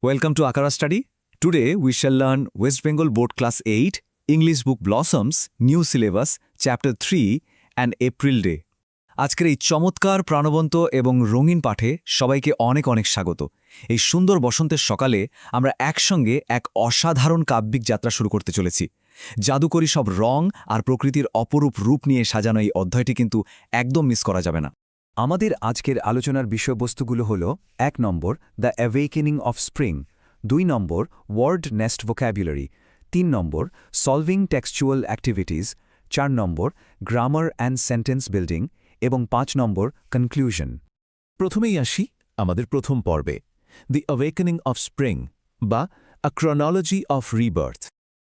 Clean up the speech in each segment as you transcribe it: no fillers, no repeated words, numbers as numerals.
Welcome to Akara Study. Today we shall learn West Bengal Board Class 8, English Book Blossoms, New Syllabus, Chapter 3 and April Day. আজকের এই চমৎকার প্রাণবন্ত এবং রঙিন পাঠে সবাইকে অনেক অনেক স্বাগত। এই সুন্দর বসন্তের সকালে আমরা একসঙ্গে এক অসাধারণ কাব্যিক যাত্রা শুরু করতে চলেছি। জাদুকরী সব রং আর প্রকৃতির অপরূপ রূপ নিয়ে সাজানো এই অধ্যায়টি কিন্তু একদম মিস করা যাবে না। আমাদের আজকের আলোচনার বিষয়বস্তুগুলো হল ১ নম্বর দ্য অ্যাওয়েকেনিং অফ স্প্রিং, ২ নম্বর ওয়ার্ড নেস্ট ভোক্যাবুলারি, ৩ নম্বর সলভিং টেক্সচুয়াল অ্যাক্টিভিটিজ, ৪ নম্বর গ্রামার অ্যান্ড সেন্টেন্স বিল্ডিং এবং ৫ নম্বর কনক্লুশন। প্রথমেই আসি আমাদের প্রথম পর্বে, দি অ্যাওয়েকেনিং অফ স্প্রিং বা আ ক্রনোলজি অফ রিবার্থ।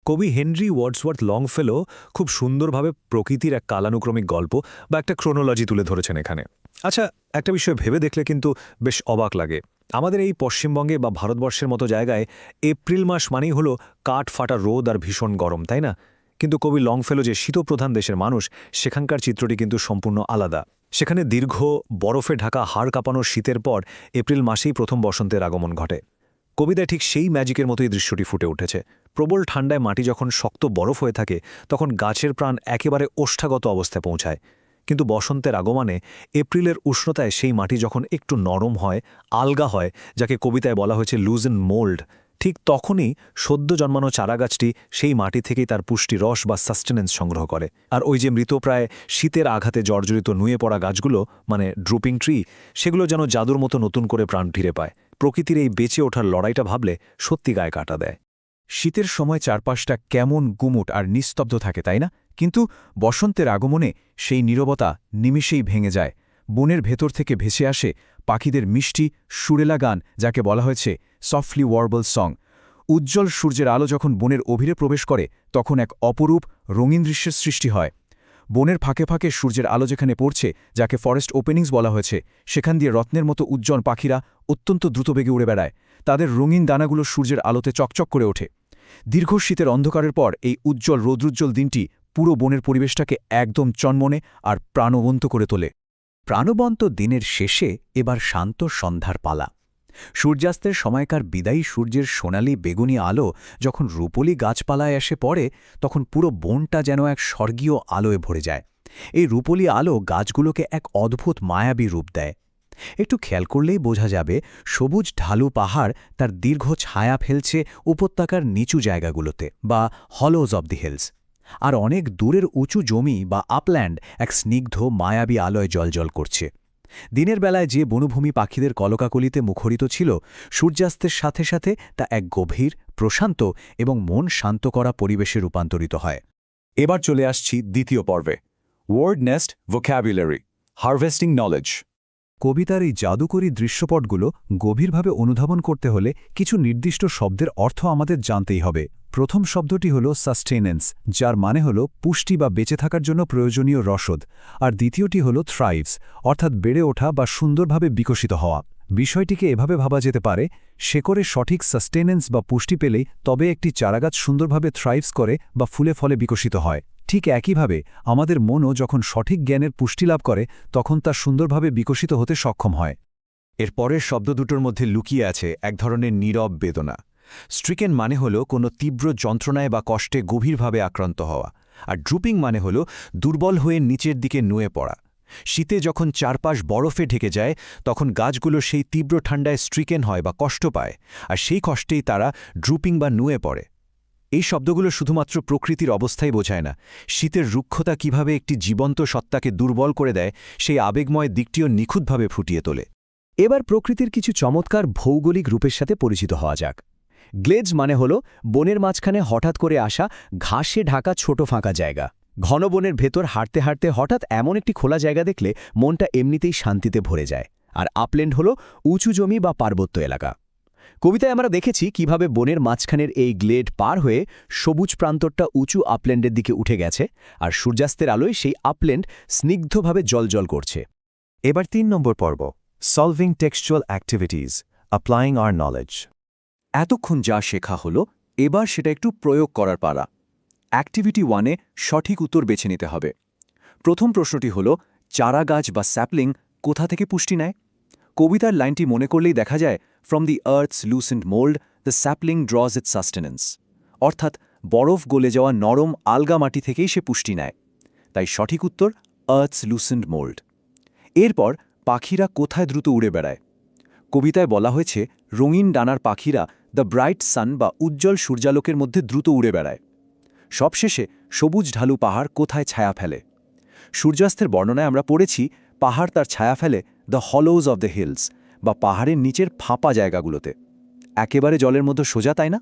কবি হেনরি ওয়ার্ডসওয়ার্থ লংফেলো খুব সুন্দরভাবে প্রকৃতির এক কালানুক্রমিক গল্প বা একটা ক্রোনোলজি তুলে ধরেছেন এখানে। আচ্ছা, একটা বিষয় ভেবে দেখলে কিন্তু বেশ অবাক লাগে। আমাদের এই পশ্চিমবঙ্গে বা ভারতবর্ষের মতো জায়গায় এপ্রিল মাস মানেই হলো কাঠ ফাটা রোদ আর ভীষণ গরম, তাই না? কিন্তু কবি লংফেলো যে শীতপ্রধান দেশের মানুষ, সেখানকার চিত্রটি কিন্তু সম্পূর্ণ আলাদা। সেখানে দীর্ঘ বরফে ঢাকা হাড় কাঁপানোর শীতের পর এপ্রিল মাসেই প্রথম বসন্তের আগমন ঘটে। কবিতায় ঠিক সেই ম্যাজিকের মতোই দৃশ্যটি ফুটে উঠেছে। প্রবল ঠান্ডায় মাটি যখন শক্ত বরফ হয়ে থাকে, তখন গাছের প্রাণ একেবারে ওষ্ঠাগত অবস্থায় পৌঁছায়। কিন্তু বসন্তের আগমনে এপ্রিলের উষ্ণতায় সেই মাটি যখন একটু নরম হয়, আলগা হয়, যাকে কবিতায় বলা হয়েছে লুজেন মোল্ড, ঠিক তখনই সদ্য জন্মানো চারাগাছটি সেই মাটি থেকেই তার পুষ্টি রস বা সাস্টেনেন্স সংগ্রহ করে। আর ওই যে মৃতপ্রায় শীতের আঘাতে জর্জরিত নুয়ে পড়া গাছগুলো, মানে ড্রুপিং ট্রি, সেগুলো যেন জাদুর মতো নতুন করে প্রাণ ফিরে পায়। প্রকৃতির এই বেঁচে ওঠার লড়াইটা ভাবলে সত্যি গায়ে কাটা দেয়। শীতের সময় চারপাশটা কেমন গুমুট আর নিস্তব্ধ থাকে, তাই না? কিন্তু বসন্তের আগমনে সেই নীরবতা নিমিষেই ভেঙে যায়। বনের ভেতর থেকে ভেসে আসে পাখিদের মিষ্টি সুরেলা গান, যাকে বলা হয়েছে সফটলি ওয়ার্বল সং। উজ্জ্বল সূর্যের আলো যখন বনের অভিরে প্রবেশ করে, তখন এক অপরূপ রঙিন দৃশ্যের সৃষ্টি হয়। বনের ফাঁকে ফাঁকে সূর্যের আলো যেখানে পড়ছে, যাকে ফরেস্ট ওপেনিংস বলা হয়েছে, সেখান দিয়ে রত্নের মতো উজ্জ্বল পাখিরা অত্যন্ত দ্রুতবেগে উড়ে বেড়ায়। তাদের রঙিন দানাগুলো সূর্যের আলোতে চকচক করে ওঠে। দীর্ঘ শীতের অন্ধকারের পর এই উজ্জ্বল রৌদ্রোজ্জ্বল দিনটি পুরো বনের পরিবেশটাকে একদম চনমনে আর প্রাণবন্ত করে তোলে। প্রাণবন্ত দিনের শেষে এবার শান্ত সন্ধ্যার পালা। সূর্যাস্তের সময়কার বিদায়ী সূর্যের সোনালি বেগুনি আলো যখন রূপলি গাছপালায় এসে পড়ে, তখন পুরো বনটা যেন এক স্বর্গীয় আলোয় ভরে যায়। এই রূপলি আলো গাছগুলোকে এক অদ্ভুত মায়াবী রূপ দেয়। একটু খেয়াল করলেই বোঝা যাবে, সবুজ ঢালু পাহাড় তার দীর্ঘ ছায়া ফেলছে উপত্যকার নিচু জায়গাগুলোতে বা হলোজ অব দি হিলস। আর অনেক দূরের উঁচু জমি বা আপল্যান্ড এক স্নিগ্ধ মায়াবী আলোয় জ্বলজ্বল করছে। দিনের বেলায় যে বনভূমি পাখিদের কলকাকলিতে মুখরিত ছিল, সূর্যাস্তের সাথে সাথে তা এক গভীর, প্রশান্ত এবং মন শান্ত করা পরিবেশে রূপান্তরিত হয়। এবার চলে আসছি দ্বিতীয় পর্বে, word nest vocabulary, harvesting knowledge. কবিতার এই জাদুকরী দৃশ্যপটগুলো গভীরভাবে অনুধাবন করতে হলে কিছু নির্দিষ্ট শব্দের অর্থ আমাদের জানতেই হবে। প্রথম শব্দটি হল সাস্টেনেন্স, যার মানে হল পুষ্টি বা বেঁচে থাকার জন্য প্রয়োজনীয় রসদ, আর দ্বিতীয়টি হল থ্রাইভস, অর্থাৎ বেড়ে ওঠা বা সুন্দরভাবে বিকশিত হওয়া। বিষয়টিকে এভাবে ভাবা যেতে পারে, শেকড়ে সঠিক সাস্টেনেন্স বা পুষ্টি পেলেই তবে একটি চারাগাছ সুন্দরভাবে থ্রাইভস করে বা ফুলে ফলে বিকশিত হয়। ঠিক একইভাবে আমাদের মনও যখন সঠিক জ্ঞানের পুষ্টি লাভ করে, তখন তা সুন্দরভাবে বিকশিত হতে সক্ষম হয়। এর পরের শব্দ দুটোর মধ্যে লুকিয়ে আছে এক ধরনের নীরব বেদনা। স্ট্রিকেন মানে হল কোনো তীব্র যন্ত্রণায় বা কষ্টে গভীরভাবে আক্রান্ত হওয়া, আর ড্রুপিং মানে হল দুর্বল হয়ে নিচের দিকে নুয়ে পড়া। শীতে যখন চারপাশ বরফে ঢেকে যায়, তখন গাছগুলো সেই তীব্র ঠান্ডায় স্ট্রিকেন হয় বা কষ্ট পায়, আর সেই কষ্টেই তারা ড্রুপিং বা নুয়ে পড়ে। এই শব্দগুলো শুধুমাত্র প্রকৃতির অবস্থাই বোঝায় না, শীতের রুক্ষতা কিভাবে একটি জীবন্ত সত্তাকে দুর্বল করে দেয়, সেই আবেগময় দিকটিও নিখুঁতভাবে ফুটিয়ে তোলে। এবার প্রকৃতির কিছু চমৎকার ভৌগোলিক রূপের সাথে পরিচিত হওয়া যাক। গ্লেজ মানে হল বনের মাঝখানে হঠাৎ করে আসা ঘাসে ঢাকা ছোট ফাঁকা জায়গা। ঘন বনের ভেতর হাঁটতে হাঁটতে হঠাৎ এমন একটি খোলা জায়গা দেখলে মনটা এমনিতেই শান্তিতে ভরে যায়। আর আপল্যান্ড হল উঁচু জমি বা পার্বত্য এলাকা। কবিতায় আমরা দেখেছি কিভাবে বনের মাঝখানের এই গ্লেড পার হয়ে সবুজ প্রান্তরটা উঁচু আপল্যান্ডের দিকে উঠে গেছে, আর সূর্যাস্তের আলোয় সেই আপল্যান্ড স্নিগ্ধভাবে জ্বলজ্বল করছে। এবার ৩ নম্বর পর্ব, solving textual activities, applying hour knowledge. এতক্ষণ যা শেখা হলো, এবার সেটা একটু প্রয়োগ করার পালা। অ্যাক্টিভিটি 1-এ সঠিক উত্তর বেছে নিতে হবে। প্রথম প্রশ্নটি হল, চারাগাছ বা স্যাপলিং কোথা থেকে পুষ্টি নেয়? কবিতার লাইনটি মনে করলেই দেখা যায়, from the earths Lucent mould the sapling ড্রজ it's sustenance, অর্থাৎ বরফ গলে যাওয়া নরম আলগা মাটি থেকেই সে পুষ্টি নেয়। তাই সঠিক উত্তর আর্থস লুসেন্ড মোল্ড। এরপর পাখিরা কোথায় দ্রুত উড়ে বেড়ায়? কবিতায় বলা হয়েছে রঙিন ডানার পাখিরা দ্য ব্রাইট সান বা উজ্জ্বল সূর্যালোকের মধ্যে দ্রুত উড়ে বেড়ায়। সবশেষে সবুজ ঢালু পাহাড় কোথায় ছায়া ফেলে? সূর্যাস্তের বর্ণনায় আমরা পড়েছি পাহাড় তার ছায়া ফেলে the hollows of the hills বা পাহাড়ের নিচের ফাঁপা জায়গাগুলোতে। একেবারে জলের মধ্যে সোজা, তাই না?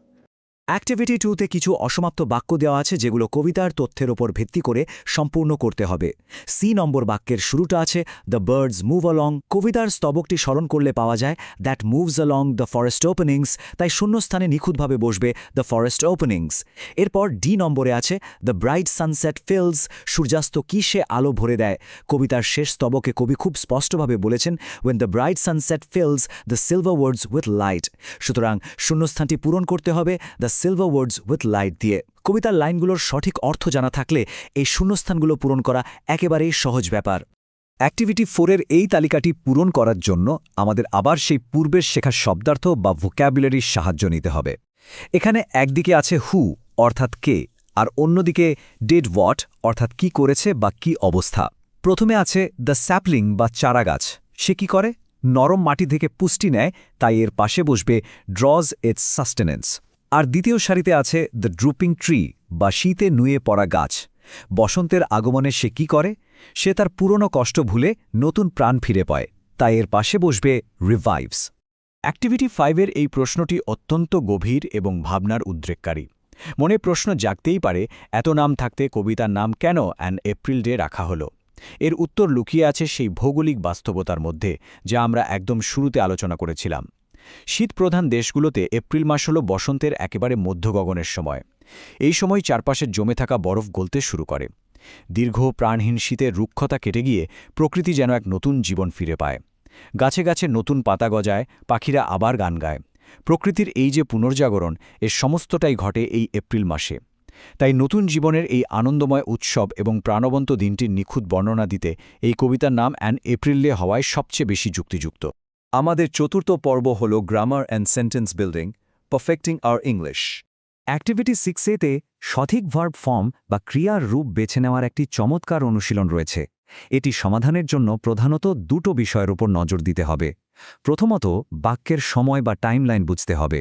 অ্যাক্টিভিটি 2তে কিছু অসমাপ্ত বাক্য দেওয়া আছে যেগুলো কবিতার তথ্যের ওপর ভিত্তি করে সম্পূর্ণ করতে হবে। সি নম্বর বাক্যের শুরুটা আছে দ্য বার্ডস মুভ অলং। কবিতার স্তবকটি স্মরণ করলে পাওয়া যায় that moves along the forest openings, তাই শূন্যস্থানে নিখুঁতভাবে বসবে দ্য ফরেস্ট ওপেনিংস। এরপর ডি নম্বরে আছে দ্য ব্রাইট সানসেট ফিলস, সূর্যাস্ত কিসে আলো ভরে দেয়। কবিতার শেষ স্তবকে কবি খুব স্পষ্টভাবে বলেছেন when the bright sunset fills the silver words with light. সুতরাং শূন্যস্থানটি পূরণ করতে হবে the silver words with light দিয়ে। কবিতার লাইনগুলোর সঠিক অর্থ জানা থাকলে এই শূন্যস্থানগুলো পূরণ করা একেবারেই সহজ ব্যাপার। অ্যাক্টিভিটি 4-এর এই তালিকাটি পূরণ করার জন্য আমাদের আবার সেই পূর্বের শেখা শব্দার্থ বা ভোক্যাবুলারির সাহায্য নিতে হবে। এখানে একদিকে আছে হু অর্থাৎ কে, আর অন্যদিকে ডিড হোয়াট অর্থাৎ কি করেছে বা কি অবস্থা। প্রথমে আছে দ্য স্যাপলিং বা চারাগাছ, সে কি করে? নরম মাটি থেকে পুষ্টি নেয়, তাই এর পাশে বসবে ড্রজ ইটস সাস্টেনেন্স। আর দ্বিতীয় সারিতে আছে দ্য ড্রুপিং ট্রি বা শীতে নুয়ে পড়া গাছ। বসন্তের আগমনে সে কি করে? সে তার পুরনো কষ্ট ভুলে নতুন প্রাণ ফিরে পায়, তাই এর পাশে বসবে রিভাইভস। অ্যাক্টিভিটি 5-এর এই প্রশ্নটি অত্যন্ত গভীর এবং ভাবনার উদ্রেককারী। মনে প্রশ্ন জাগতেই পারে, এত নাম থাকতে কবিতার নাম কেন অ্যান এপ্রিল ডে রাখা হলো? এর উত্তর লুকিয়ে আছে সেই ভৌগোলিক বাস্তবতার মধ্যে যা আমরা একদম শুরুতে আলোচনা করেছিলাম। শীতপ্রধান দেশগুলোতে এপ্রিল মাস হল বসন্তের একেবারে মধ্য গগনের সময়। এই সময় চারপাশে জমে থাকা বরফ গলতে শুরু করে। দীর্ঘ প্রাণহীন শীতের রুক্ষতা কেটে গিয়ে প্রকৃতি যেন এক নতুন জীবন ফিরে পায়। গাছে গাছে নতুন পাতা গজায়, পাখিরা আবার গান গায়। প্রকৃতির এই যে পুনর্জাগরণ, এর সমস্তটাই ঘটে এই এপ্রিল মাসে। তাই নতুন জীবনের এই আনন্দময় উৎসব এবং প্রাণবন্ত দিনটির নিখুঁত বর্ণনা দিতে এই কবিতার নাম অ্যান এপ্রিল ডে হওয়ায় সবচেয়ে বেশি যুক্তিযুক্ত। আমাদের চতুর্থ পর্ব হল grammar and sentence building, perfecting our English. Activity 6-এতে সঠিক ভার্ব ফর্ম বা ক্রিয়ার রূপ বেছে নেওয়ার একটি চমৎকার অনুশীলন রয়েছে। এটি সমাধানের জন্য প্রধানত দুটো বিষয়ের উপর নজর দিতে হবে। প্রথমত, বাক্যের সময় বা টাইমলাইন বুঝতে হবে।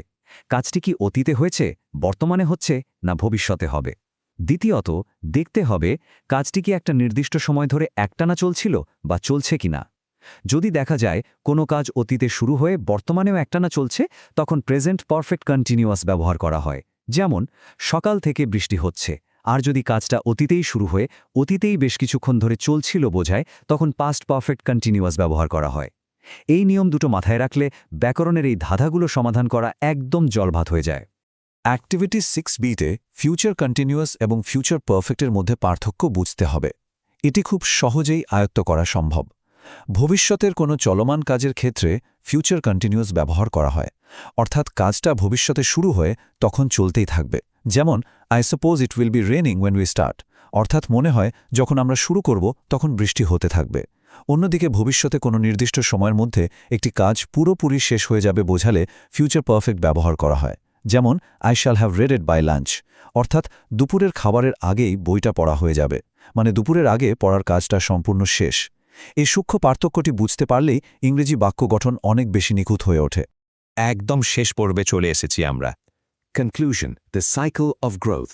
কাজটি কি অতীতে হয়েছে, বর্তমানে হচ্ছে, না ভবিষ্যতে হবে? দ্বিতীয়ত, দেখতে হবে কাজটি কি একটা নির্দিষ্ট সময় ধরে একটানা চলছিল বা চলছে কিনা। যদি দেখা যায় কোনো কাজ অতীতে শুরু হয়ে বর্তমানেও একটানা চলছে, তখন প্রেজেন্ট পারফেক্ট কন্টিনিউয়াস ব্যবহার করা হয়। যেমন, সকাল থেকে বৃষ্টি হচ্ছে। আর যদি কাজটা অতীতেই শুরু হয়ে অতীতেই বেশ কিছুক্ষণ ধরে চলছিল বোঝায়, তখন পাস্ট পারফেক্ট কন্টিনিউয়াস ব্যবহার করা হয়। এই নিয়ম দুটো মাথায় রাখলে ব্যাকরণের এই ধাঁধাগুলো সমাধান করা একদম জলভাত হয়ে যায়। অ্যাক্টিভিটি 6B-তে ফিউচার কন্টিনিউয়াস এবং ফিউচার পারফেক্টের মধ্যে পার্থক্য বুঝতে হবে। এটি খুব সহজেই আয়ত্ত করা সম্ভব। ভবিষ্যতের কোনো চলমান কাজের ক্ষেত্রে ফিউচার কন্টিনিউয়াস ব্যবহার করা হয়, অর্থাৎ কাজটা ভবিষ্যতে শুরু হয়ে তখন চলতেই থাকবে। যেমন, I suppose it will be raining when we start, অর্থাৎ মনে হয় যখন আমরা শুরু করব তখন বৃষ্টি হতে থাকবে। অন্যদিকে ভবিষ্যতে কোনো নির্দিষ্ট সময়ের মধ্যে একটি কাজ পুরোপুরি শেষ হয়ে যাবে বোঝালে ফিউচার পারফেক্ট ব্যবহার করা হয়। যেমন, I shall have read it by lunch, অর্থাৎ দুপুরের খাবারের আগেই বইটা পড়া হয়ে যাবে, মানে দুপুরের আগে পড়ার কাজটা সম্পূর্ণ শেষ। এই সূক্ষ্ম পার্থক্যটি বুঝতে পারলেই ইংরেজি বাক্য গঠন অনেক বেশি নিখুঁত হয়ে ওঠে। একদম শেষ পর্বে চলে এসেছি আমরা। Conclusion, the cycle of growth.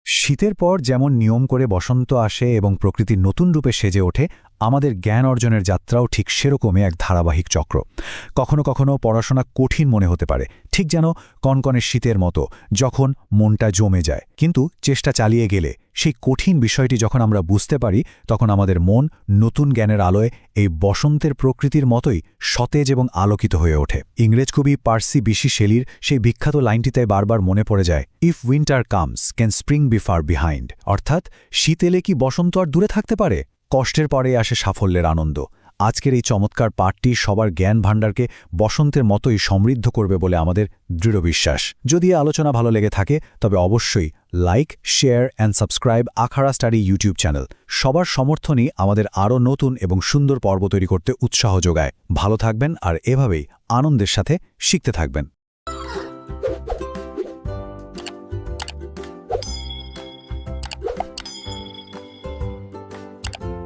শীতের পর যেমন নিয়ম করে বসন্ত আসে এবং প্রকৃতি নতুন রূপে সেজে ওঠে, আমাদের জ্ঞান অর্জনের যাত্রাও ঠিক সেরকমই এক ধারাবাহিক চক্র। কখনো কখনো পড়াশোনা কঠিন মনে হতে পারে, ঠিক যেন কনকনে শীতের মতো, যখন মনটা জমে যায়। কিন্তু চেষ্টা চালিয়ে গেলে সেই কঠিন বিষয়টি যখন আমরা বুঝতে পারি, তখন আমাদের মন নতুন জ্ঞানের আলোয় এই বসন্তের প্রকৃতির মতোই সতেজ এবং আলোকিত হয়ে ওঠে। ইংরেজ কবি পার্সি বিশি শেলির সেই বিখ্যাত লাইনটিতে বারবার মনে পড়ে যায়, if winter comes can spring be far behind, অর্থাৎ শীত এলে কি বসন্ত আর দূরে থাকতে পারে? কষ্টের পরে আসে সাফল্যের আনন্দ। আজকের এই চমৎকার পাঠটি সবার জ্ঞান ভাণ্ডারকে বসন্তের মতোই সমৃদ্ধ করবে বলে আমাদের দৃঢ় বিশ্বাস। যদি এই আলোচনা ভালো লেগে থাকে তবে অবশ্যই like, share and subscribe Akhaura study YouTube channel. সবার সমর্থনই আমাদের আরও নতুন এবং সুন্দর পর্ব তৈরি করতে উৎসাহ যোগায়। ভালো থাকবেন আর এভাবেই আনন্দের সাথে শিখতে থাকবেন।